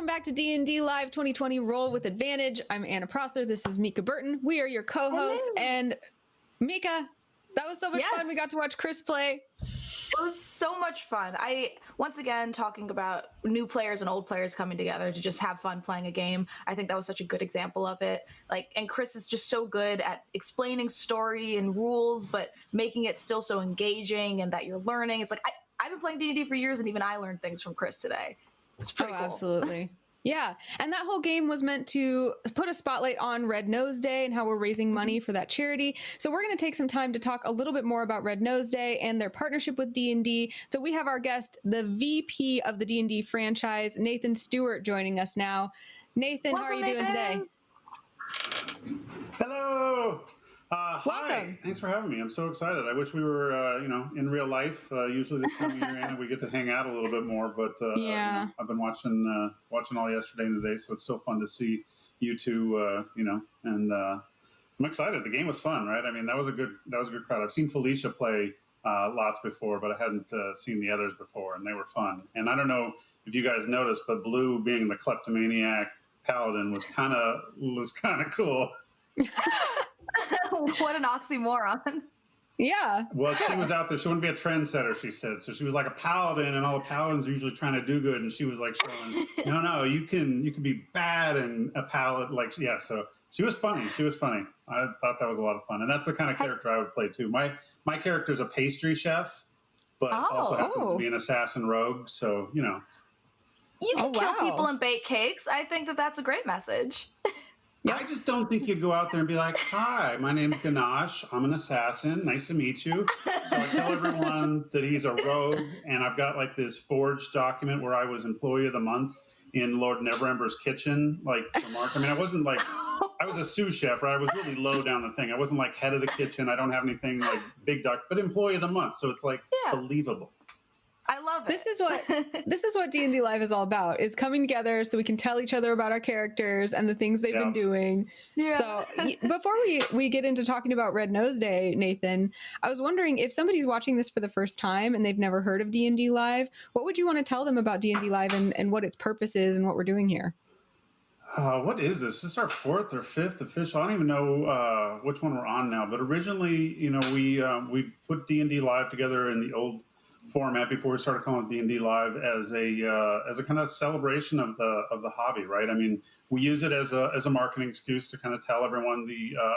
back to D&D Live 2020 Roll with Advantage. I'm Anna Prosser. This is Mika Burton. We are your co-hosts. Hello. And Mika, that was so much fun. We got to watch Chris play. It was so much fun. Once again, talking about new players and old players coming together to just have fun playing a game. I think that was such a good example of it. And Chris is just so good at explaining story and rules, but making it still so engaging and that you're learning. It's like, I've been playing D&D for years, and even I learned things from Chris today. It's pretty cool. Absolutely. Yeah. And that whole game was meant to put a spotlight on Red Nose Day and how we're raising money for that charity. So we're going to take some time to talk a little bit more about Red Nose Day and their partnership with D&D. So we have our guest, the VP of the D&D franchise, Nathan Stewart, joining us now. Nathan, Welcome, how are you doing today? Hello. Welcome. Hi. Thanks for having me. I'm so excited. I wish we were, in real life. Usually this time of year, Anna, we get to hang out a little bit more. But yeah, I've been watching all yesterday and today, so it's still fun to see you two. And I'm excited. The game was fun, right? I mean, that was a good crowd. I've seen Felicia play lots before, but I hadn't seen the others before, and they were fun. And I don't know if you guys noticed, but Blue, being the kleptomaniac paladin, was kind of cool. What an oxymoron. Yeah. Well, she was out there. She wouldn't be a trendsetter, she said. So she was like a paladin, and all the paladins are usually trying to do good. And she was like showing, no, you can be bad and a paladin. So she was funny. I thought that was a lot of fun. And that's the kind of character I would play too. My character's a pastry chef, but also happens to be an assassin rogue. So, You can kill people and bake cakes. I think that's a great message. Yep. I just don't think you'd go out there and be like, hi, my name's Ganache. I'm an assassin. Nice to meet you. So I tell everyone that he's a rogue, and I've got like this forged document where I was Employee of the Month in Lord Neverember's kitchen, like for Mark. I mean, I wasn't like, I was a sous chef, right? I was really low down the thing. I wasn't like head of the kitchen. I don't have anything like big duck, but Employee of the Month. So it's like believable. I love it. This is what D&D Live is all about, is coming together so we can tell each other about our characters and the things they've been doing. Yeah. So before we get into talking about Red Nose Day, Nathan, I was wondering if somebody's watching this for the first time and they've never heard of D&D Live, what would you want to tell them about D&D Live and what its purpose is and what we're doing here? What is this? This is our fourth or fifth official. I don't even know which one we're on now. But originally, we put D&D Live together in the old format before we started calling it D&D Live as a kind of celebration of the hobby, right? I mean, we use it as a marketing excuse to kind of tell everyone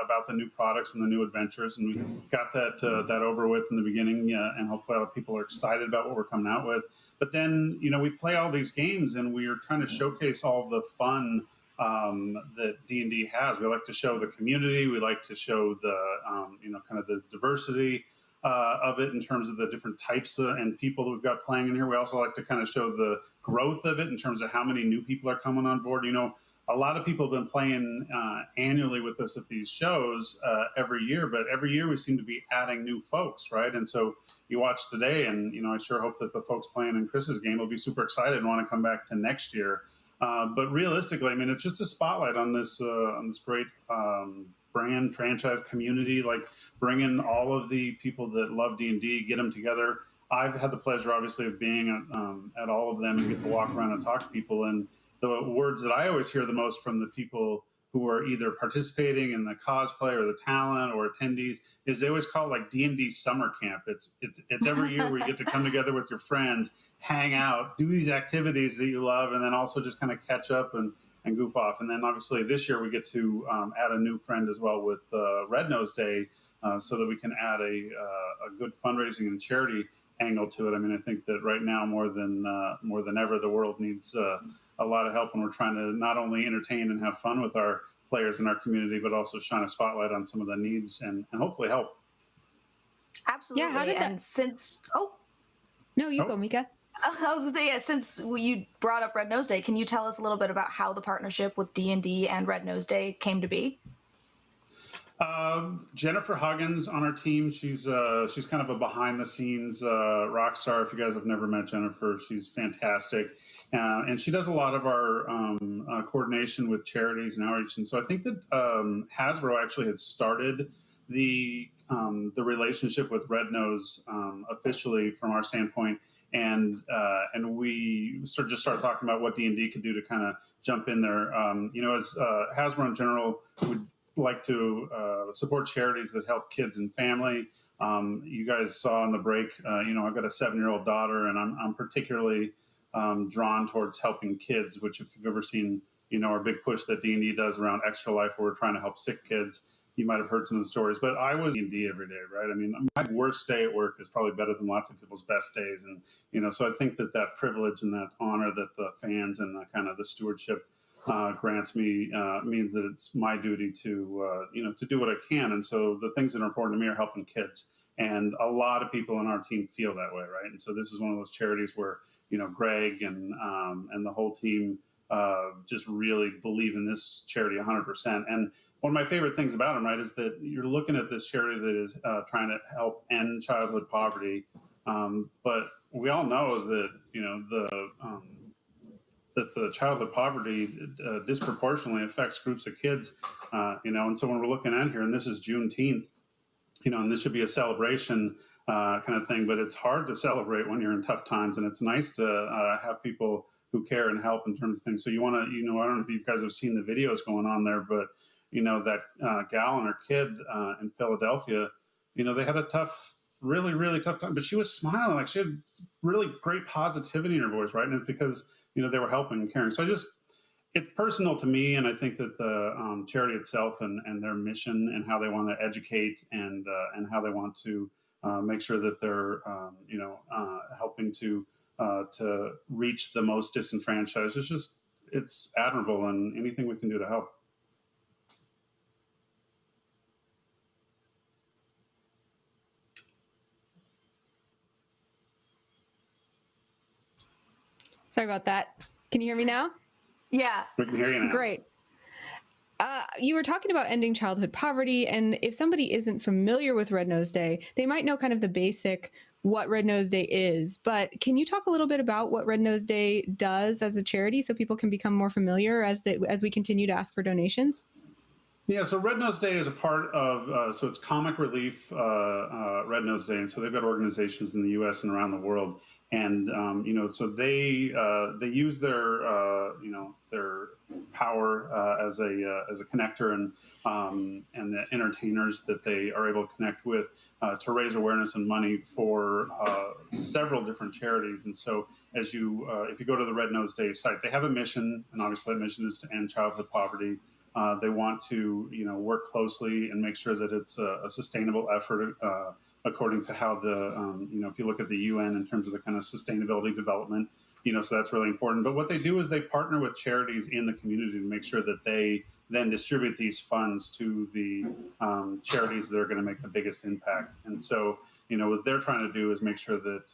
about the new products and the new adventures, and we got that over with in the beginning, and hopefully people are excited about what we're coming out with. But then, we play all these games, and we are trying to showcase all the fun that D&D has. We like to show the community. We like to show the kind of the diversity of it in terms of the different types and people that we've got playing in here. We also like to kind of show the growth of it in terms of how many new people are coming on board. A lot of people have been playing annually with us at these shows every year, but every year we seem to be adding new folks, right? And so you watch today, and I sure hope that the folks playing in Chris's game will be super excited and want to come back to next year. But realistically, I mean, it's just a spotlight on this great brand franchise community, like bringing all of the people that love D&D, get them together. I've had the pleasure, obviously, of being at all of them and get to walk around and talk to people. And the words that I always hear the most from the people who are either participating in the cosplay or the talent or attendees is they always call it like D&D summer camp. It's every year where you get to come together with your friends, hang out, do these activities that you love, and then also just kind of catch up and goof off. And then obviously this year we get to add a new friend as well with Red Nose Day, so that we can add a good fundraising and charity angle to it. I mean, I think that right now more than ever, the world needs a lot of help when we're trying to not only entertain and have fun with our players in our community, but also shine a spotlight on some of the needs and hopefully help. Absolutely. Yeah, how did that... No, you go, Mika. I was going to say, since you brought up Red Nose Day, can you tell us a little bit about how the partnership with D&D and Red Nose Day came to be? Jennifer Huggins on our team, she's kind of a behind-the-scenes rock star. If you guys have never met Jennifer, she's fantastic. And she does a lot of our coordination with charities and outreach. And so I think that Hasbro actually had started the relationship with Red Nose officially from our standpoint and we just started talking about what D&D could do to kind of jump in there. As Hasbro in general would like to support charities that help kids and family. You guys saw in the break, I've got a 7-year-old daughter, and I'm particularly drawn towards helping kids, which if you've ever seen, our big push that D&D does around Extra Life, where we're trying to help sick kids. You might have heard some of the stories, but I was D&D every day, right? I mean, my worst day at work is probably better than lots of people's best days. And, so I think that privilege and that honor that the fans and the kind of the stewardship grants me means that it's my duty to do what I can. And so the things that are important to me are helping kids. And a lot of people on our team feel that way, right? And so this is one of those charities where, Greg and the whole team just really believe in this charity 100%. And one of my favorite things about them, right, is that you're looking at this charity that is trying to help end childhood poverty. But we all know that, that the childhood poverty disproportionately affects groups of kids, and so when we're looking at here, and this is Juneteenth, and this should be a celebration kind of thing, but it's hard to celebrate when you're in tough times, and it's nice to have people who care and help in terms of things. So you want to, I don't know if you guys have seen the videos going on there, but, that gal and her kid in Philadelphia, they had a tough, really, really tough time, but she was smiling, like she had really great positivity in her voice, right? And it's because, they were helping and caring. So it's personal to me, and I think that the charity itself and their mission and how they want to educate and how they want to make sure that they're helping to reach the most disenfranchised. It's admirable, and anything we can do to help. Sorry about that. Can you hear me now? Yeah. We can hear you now. Great. You were talking about ending childhood poverty, and if somebody isn't familiar with Red Nose Day, they might know kind of the basic what Red Nose Day is, but can you talk a little bit about what Red Nose Day does as a charity so people can become more familiar as we continue to ask for donations? Yeah, so Red Nose Day is a part of, so it's Comic Relief Red Nose Day, and so they've got organizations in the U.S. and around the world, and so they use their power as a connector and the entertainers that they are able to connect with to raise awareness and money for several different charities. And so if you go to the Red Nose Day site, they have a mission, and obviously that mission is to end childhood poverty. They want to, work closely and make sure that it's a sustainable effort according to how if you look at the UN in terms of the kind of sustainability development, so that's really important. But what they do is they partner with charities in the community to make sure that they then distribute these funds to the charities that are going to make the biggest impact. And so, what they're trying to do is make sure that,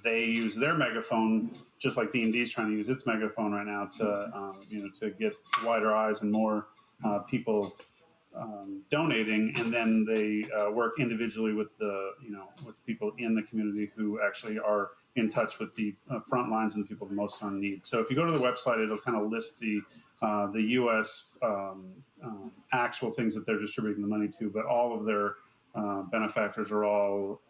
they use their megaphone, just like D&D is trying to use its megaphone right now to get wider eyes and more people donating. And then they work individually with with people in the community who actually are in touch with the front lines and the people most on need. So if you go to the website, it'll kind of list the U.S. Actual things that they're distributing the money to, but all of their benefactors are all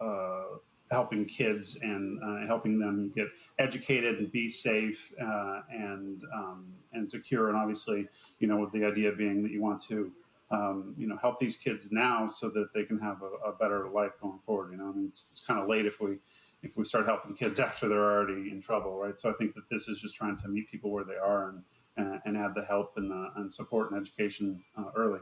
helping kids and helping them get educated and be safe and secure. And obviously, with the idea being that you want to, help these kids now so that they can have a better life going forward. It's kind of late if we start helping kids after they're already in trouble, right? So I think that this is just trying to meet people where they are and add the help and support and education early.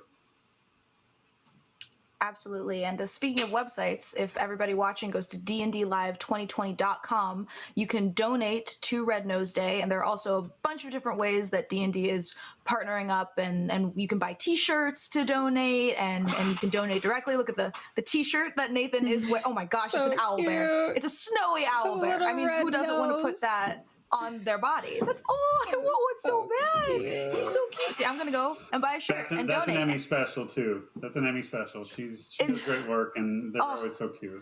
Absolutely. And speaking of websites, if everybody watching goes to dndlive2020.com, you can donate to Red Nose Day. And there are also a bunch of different ways that D&D is partnering up, and you can buy t-shirts to donate and you can donate directly. Look at the t-shirt that Nathan is wearing. Oh my gosh, So it's an owl bear. cute. It's a snowy owl bear. I mean, who doesn't want to put that on their body? That's I want one so bad. Cute. He's so cute. See, I'm gonna go and buy a shirt and That's donate. an Emmy special too. That's an Emmy special. She does great work, and they're always so cute.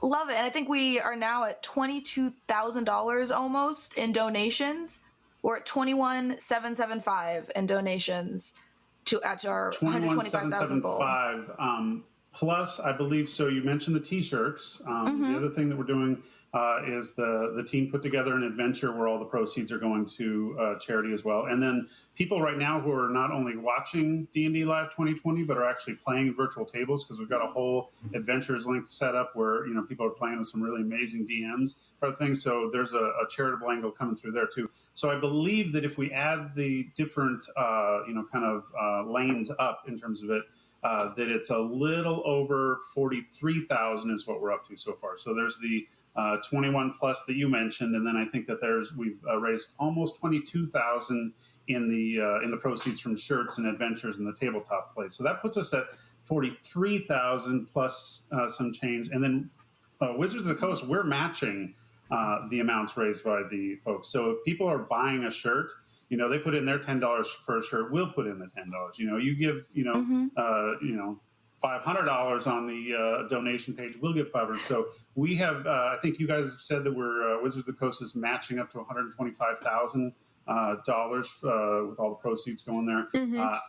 Love it. And I think we are now at $22,000 almost in donations. We're at $21,775 in donations to our 125,000 goal. Plus, I believe, so you mentioned the T-shirts. The other thing that we're doing is the team put together an adventure where all the proceeds are going to charity as well. And then people right now who are not only watching D&D Live 2020, but are actually playing virtual tables, because we've got a whole adventures link set up where, you know, people are playing with some really amazing DMs or things. So there's a charitable angle coming through there too. So I believe that if we add the different, lanes up in terms of it, that it's a little over 43,000 is what we're up to so far. So there's the 21 plus that you mentioned, and then I think that we've raised almost 22,000 in the proceeds from shirts and adventures and the tabletop play. So that puts us at 43,000 plus some change. And then Wizards of the Coast, we're matching the amounts raised by the folks. So if people are buying a shirt, you know, they put in their $10 for a shirt, we'll put in the $10. You know, you give, $500 on the donation page, we'll give $500. So we have, I think you guys said that we're Wizards of the Coast is matching up to $125,000 with all the proceeds going there.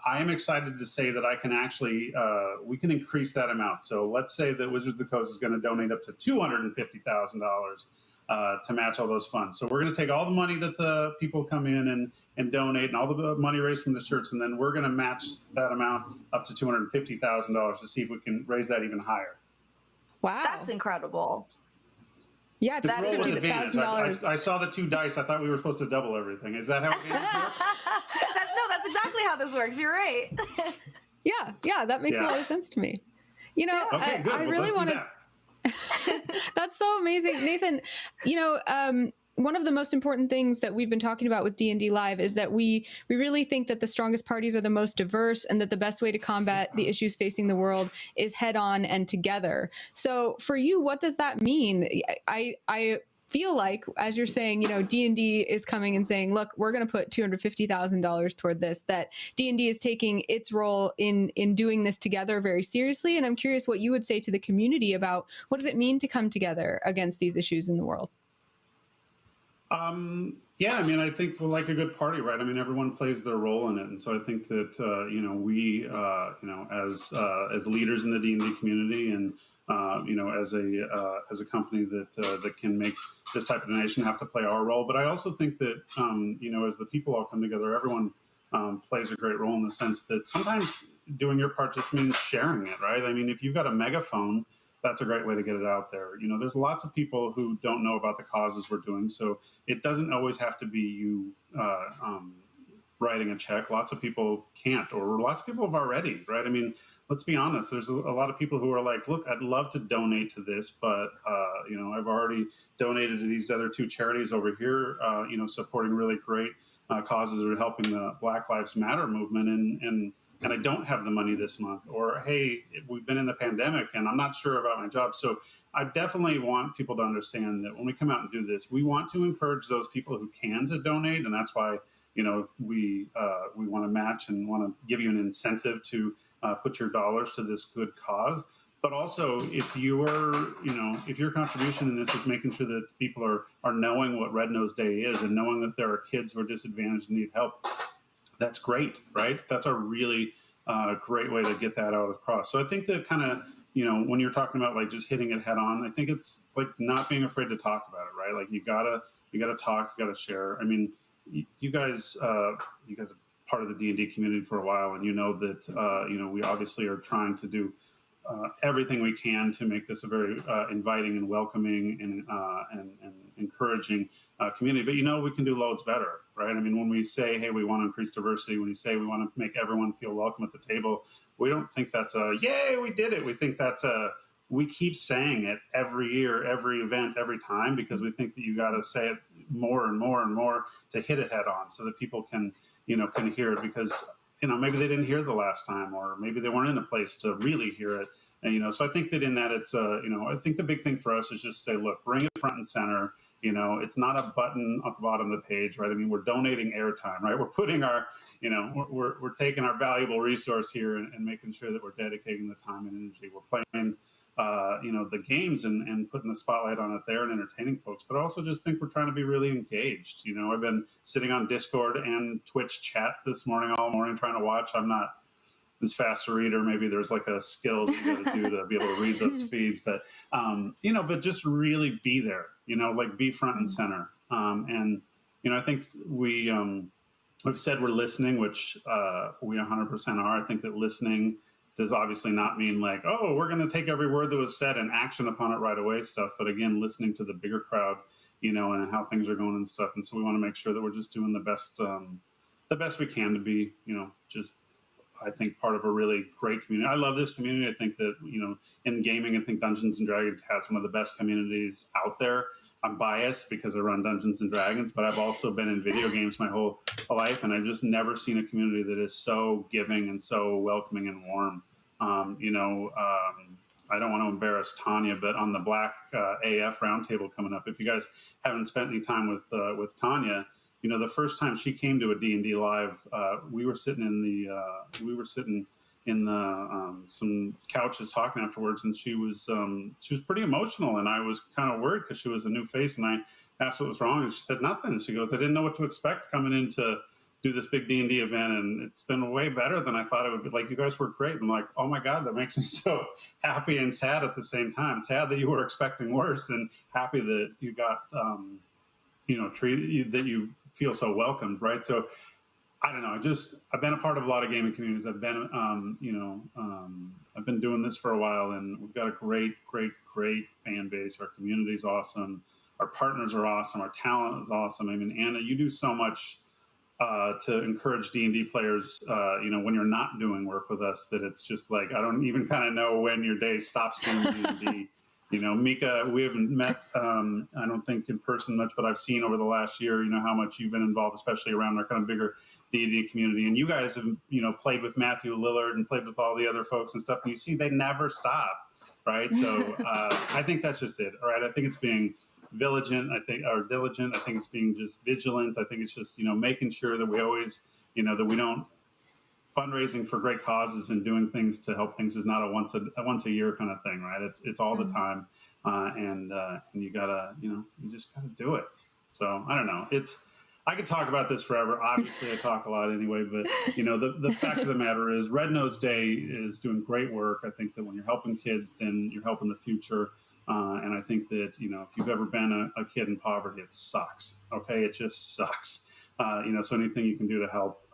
I am excited to say that I can actually, we can increase that amount. So let's say that Wizards of the Coast is going to donate up to $250,000 to match all those funds. So we're going to take all the money that the people come in and donate, and all the money raised from the shirts, and then we're going to match that amount up to $250,000 to see if we can raise that even higher. Wow, that's incredible. Yeah, that is $50,000. I saw the 2 dice. I thought we were supposed to double everything. Is that how it works? That's exactly how this works. You're right. yeah, that makes a lot of sense to me. You know, okay, good. I really want to. That's so amazing, Nathan. You know, one of the most important things that we've been talking about with D&D Live is that we really think that the strongest parties are the most diverse, and that the best way to combat the issues facing the world is head on and together. So for you, what does that mean? I feel like, as you're saying, you know, D&D is coming and saying, look, we're going to put $250,000 toward this, that D&D is taking its role in doing this together very seriously. And I'm curious what you would say to the community about what does it mean to come together against these issues in the world? Yeah, I mean, I think we're like a good party, right? I mean, everyone plays their role in it. And so I think that, we, as leaders in the D&D community and, as a company that can make this type of donation, have to play our role. But I also think that, as the people all come together, everyone plays a great role in the sense that sometimes doing your part just means sharing it, right? I mean, if you've got a megaphone, that's a great way to get it out there. You know, there's lots of people who don't know about the causes we're doing. So it doesn't always have to be you writing a check. Lots of people can't, or lots of people have already, right? I mean, let's be honest. There's a lot of people who are like, look, I'd love to donate to this, but, I've already donated to these other 2 charities over here, supporting really great causes that are helping the Black Lives Matter movement. And I don't have the money this month, or, hey, we've been in the pandemic and I'm not sure about my job. So I definitely want people to understand that when we come out and do this, we want to encourage those people who can to donate. And that's why, we want to match and want to give you an incentive to put your dollars to this good cause. But also, if your contribution in this is making sure that people are knowing what Red Nose Day is and knowing that there are kids who are disadvantaged and need help, that's great, right? That's a really great way to get that out across. So I think that kind of, when you're talking about like just hitting it head on, I think it's like not being afraid to talk about it, right? Like you gotta talk, you gotta share. I mean, you guys are part of the D&D community for a while, and you know that we obviously are trying to do everything we can to make this a very inviting and welcoming and encouraging community. But we can do loads better, right? I mean, when we say, hey, we want to increase diversity, when we say we want to make everyone feel welcome at the table, we don't think that's a, yay, we did it. We think that's we keep saying it every year, every event, every time, because we think that you got to say it more and more and more to hit it head on so that people can hear it, because maybe they didn't hear the last time, or maybe they weren't in a place to really hear it. And, so I think that in that it's, I think the big thing for us is just say, look, bring it front and center. It's not a button at the bottom of the page, right? I mean, we're donating airtime, right? We're putting our, we're taking our valuable resource here and making sure that we're dedicating the time and energy. We're playing, the games and putting the spotlight on it there and entertaining folks, but I also just think we're trying to be really engaged. I've been sitting on Discord and Twitch chat this morning, all morning, trying to watch. I'm not as fast a reader. Maybe there's like a skill that you got to do to be able to read those feeds. But but just really be there. Like be front and center. And I think we've said we're listening, which we 100% are. I think that listening does obviously not mean like, oh, we're going to take every word that was said and action upon it right away stuff. But again, listening to the bigger crowd, and how things are going and stuff. And so we want to make sure that we're just doing the best we can to be, just, I think, part of a really great community. I love this community. I think that, in gaming, I think Dungeons and Dragons has one of the best communities out there. I'm biased because I run Dungeons and Dragons, but I've also been in video games my whole life, and I've just never seen a community that is so giving and so welcoming and warm. I don't want to embarrass Tanya, but on the Black AAF Roundtable coming up, if you guys haven't spent any time with Tanya, the first time she came to a D&D live, we were sitting in some couches talking afterwards, and she was pretty emotional, and I was kind of worried because she was a new face, and I asked what was wrong, and she said nothing. She goes, I didn't know what to expect coming in to do this big D&D event, and it's been way better than I thought it would be. Like, you guys were great. I'm like, oh my God, that makes me so happy and sad at the same time. Sad that you were expecting worse, and happy that you got treated, that you feel so welcomed, right? So I don't know. I've been a part of a lot of gaming communities. I've been, I've been doing this for a while, and we've got a great fan base. Our community is awesome. Our partners are awesome. Our talent is awesome. I mean, Anna, you do so much to encourage D&D players, when you're not doing work with us, that it's just like, I don't even kind of know when your day stops being D&D. Mika, we haven't met, I don't think in person much, but I've seen over the last year, how much you've been involved, especially around our kind of bigger D&D community. And you guys have, played with Matthew Lillard and played with all the other folks and stuff. And you see, they never stop, right? So I think that's just it, all right? I think it's being diligent. I think it's being just vigilant. I think it's just, making sure that we always, that we don't, fundraising for great causes and doing things to help things is not a once a year kind of thing, right? It's all the time, and you gotta, you just gotta do it. So I don't know. I could talk about this forever. Obviously, I talk a lot anyway, but the fact of the matter is, Red Nose Day is doing great work. I think that when you're helping kids, then you're helping the future. And I think that if you've ever been a kid in poverty, it sucks. Okay, it just sucks. So anything you can do to help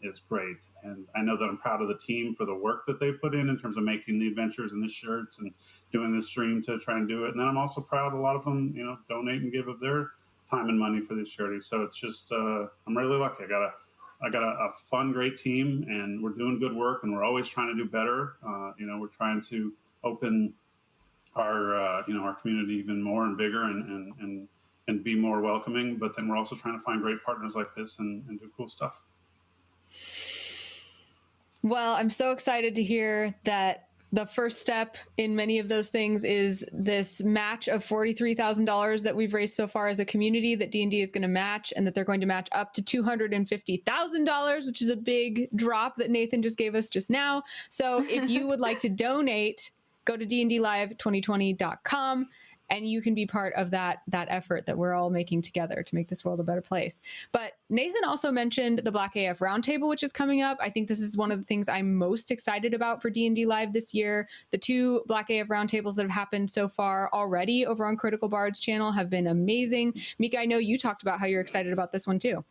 is great. And I know that I'm proud of the team for the work that they put in terms of making the adventures and the shirts and doing this stream to try and do it. And then I'm also proud a lot of them, donate and give of their time and money for these charities. So it's just, I'm really lucky. I got a fun, great team, and we're doing good work, and we're always trying to do better. We're trying to open our community even more and bigger and be more welcoming, but then we're also trying to find great partners like this and do cool stuff. Well, I'm so excited to hear that the first step in many of those things is this match of $43,000 that we've raised so far as a community that D&D is going to match, and that they're going to match up to $250,000, which is a big drop that Nathan just gave us just now. So if you would like to donate, go to dndlive2020.com. and you can be part of that effort that we're all making together to make this world a better place. But Nathan also mentioned the Black AF Roundtable, which is coming up. I think this is one of the things I'm most excited about for D&D Live this year. The 2 Black AF Roundtables that have happened so far already over on Critical Bard's channel have been amazing. Mika, I know you talked about how you're excited about this one too.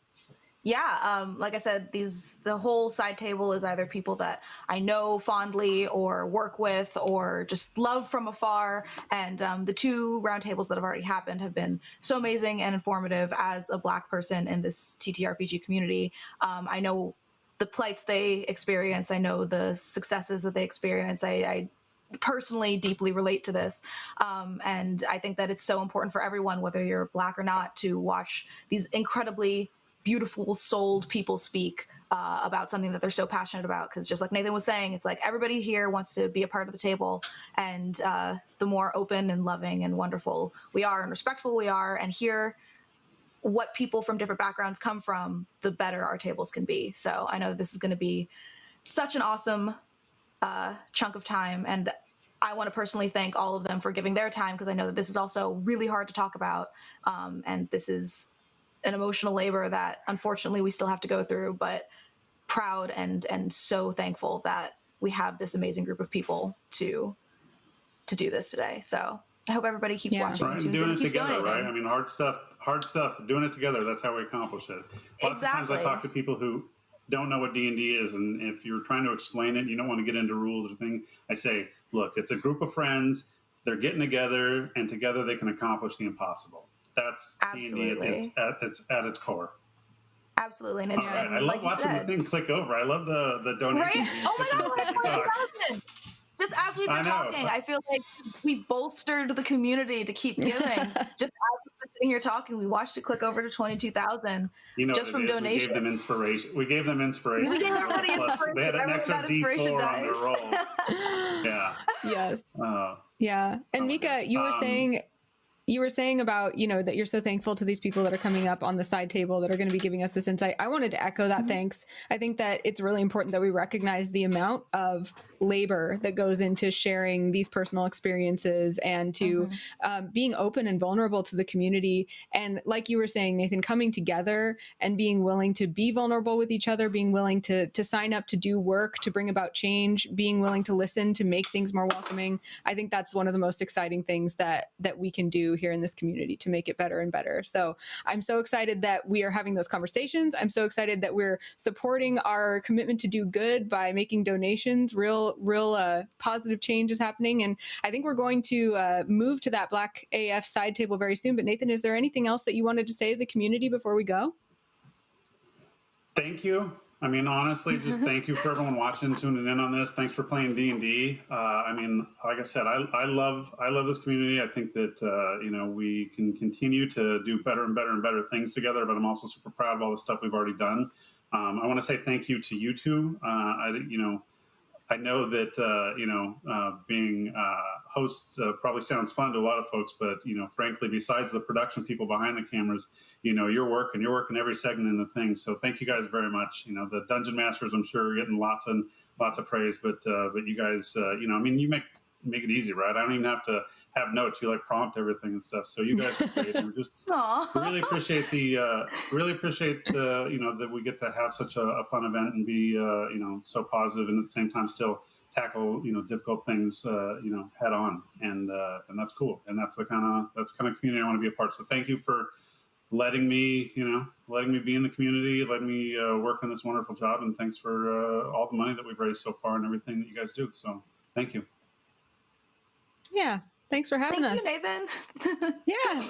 Yeah, like I said, the whole side table is either people that I know fondly or work with or just love from afar. And the 2 roundtables that have already happened have been so amazing and informative as a Black person in this TTRPG community. I know the plights they experience. I know the successes that they experience. I personally deeply relate to this. And I think that it's so important for everyone, whether you're Black or not, to watch these incredibly beautiful souled people speak about something that they're so passionate about. Because just like Nathan was saying, it's like everybody here wants to be a part of the table, and the more open and loving and wonderful we are and respectful we are and hear what people from different backgrounds come from, the better our tables can be. So I know that this is going to be such an awesome chunk of time, and I want to personally thank all of them for giving their time, because I know that this is also really hard to talk about, and this is an emotional labor that unfortunately we still have to go through, but proud and so thankful that we have this amazing group of people to do this today. So I hope everybody keeps watching right, and tunes in and keeps together, donating. right? I mean, hard stuff, doing it together. That's how we accomplish it. Lots of times I talk to people who don't know what D&D is, and if you're trying to explain it, you don't want to get into rules or things. I say, look, it's a group of friends. They're getting together, and together they can accomplish the impossible. That's D&D at its core. Absolutely. And it's, right. and I love like watching the thing click over. I love the donation. Right? Oh my God, we're at 20,000. Just as we've been talking, I feel like we bolstered the community to keep giving. Just as we've been sitting here talking, we watched it click over to 22,000 just from donations. We gave them inspiration. We gave everybody inspiration. They had an extra D4 on their roll. Yeah. Yes. Yeah. And Mika, you were saying about, that you're so thankful to these people that are coming up on the side table that are going to be giving us this insight. I wanted to echo that thanks. I think that it's really important that we recognize the amount of labor that goes into sharing these personal experiences and to being open and vulnerable to the community. And like you were saying, Nathan, coming together and being willing to be vulnerable with each other, being willing to sign up to do work, to bring about change, being willing to listen, to make things more welcoming. I think that's one of the most exciting things that we can do here in this community to make it better and better. So I'm so excited that we are having those conversations. I'm so excited that we're supporting our commitment to do good by making donations. Real positive change is happening. And I think we're going to move to that Black AF side table very soon. But Nathan, is there anything else that you wanted to say to the community before we go? Thank you. I mean, honestly, just thank you for everyone watching, tuning in on this. Thanks for playing D&D. I mean, like I said, I love this community. I think that, we can continue to do better and better and better things together, but I'm also super proud of all the stuff we've already done. I want to say thank you to you two. I know that, being hosts probably sounds fun to a lot of folks, but, frankly, besides the production people behind the cameras, you're working every segment in the thing. So thank you guys very much. The Dungeon Masters, I'm sure, are getting lots of praise, but you guys, you make it easy, right? I don't even have to have notes. You prompt everything and stuff. So you guys are great. And we're just really appreciate that we get to have such a fun event and be, so positive and at the same time still tackle, difficult things, head on. And that's cool. And that's the kind of community I want to be a part of. So thank you for letting me be in the community, letting me work on this wonderful job. And thanks for all the money that we've raised so far and everything that you guys do. So thank you. Yeah. Thanks for having us. Thank you, Nathan. Yeah.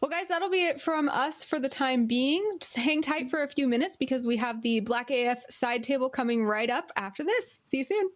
Well, guys, that'll be it from us for the time being. Just hang tight for a few minutes because we have the Black AF side table coming right up after this. See you soon.